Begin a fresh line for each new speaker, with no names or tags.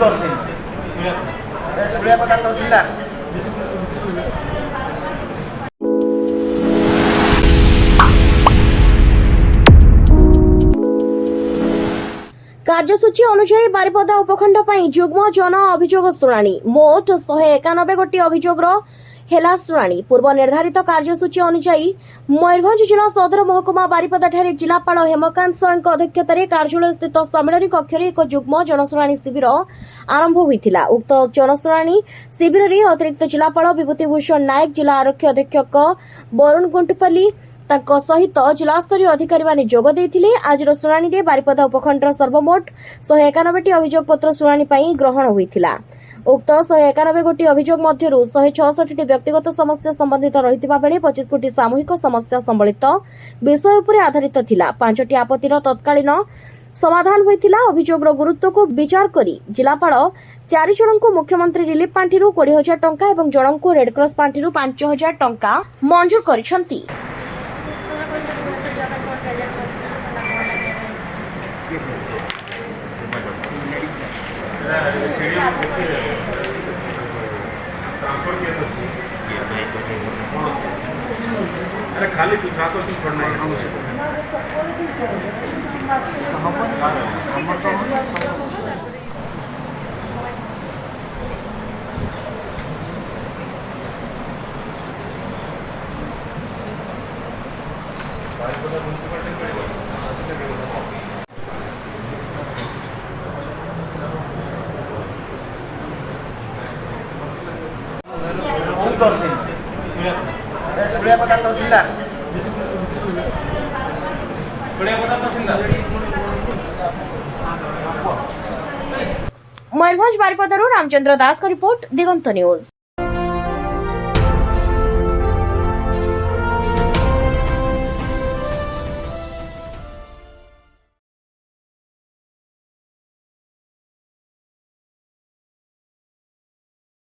कार्यसूची अनुसार बारिपदा उपखंड युग्म जन अभियोग शुणाणी मोट 191 गोटी अभियोग हेला शुणाणी। पूर्व निर्धारित कार्यसूची अनुसार मयूरभंज जिला सदर महकुमा बारिपदा ठारे जिलापाल हेमकांत साहू अध्यक्षतार कार्यालय स्थित सम्मेलन कक्ष एक युग्म जनशुणाणी शिविर आरंभ होता। उक्त जनशुणाणी शिविर में अतिरिक्त जिलापाल विभूतिभूषण नायक, जिला आरक्षी अधीक्षक वरुण गुंटपल्ली सहित जिलास्तरीय अधिकारी माने जोग देथिले। आज शुणाणी रे बारिपदा उपखंडर सर्वमोट 191 अभियोग पत्र शुणाणी पई ग्रहण होइथिला। उक्त 191 गोटी अभियोग मध्यरु 166 व्यक्तिगत समस्या संबंधित रहितबा बेले 25 गोटी सामूहिक समस्या संबलित विषय उपरे आधारित थिला। 5टी आपत्तिर तत्कालीन समाधान होइथिला। अभियोगर गुरुत्व को विचार करी जिलापाल 4 जनଙ୍କୁ मुख्यमंत्री रिलीफ पांठिरु 20,000 टंका एवं जनଙ୍କୁ रेडक्रॉस पांठिरु 5,000 टंका मंजूर करिसंती।
अरे खाली तू छात्र तुम छोड़ना है
मयूरभंज बारिपदारू रामचंद्र दास का रिपोर्ट, दिगंत न्यूज।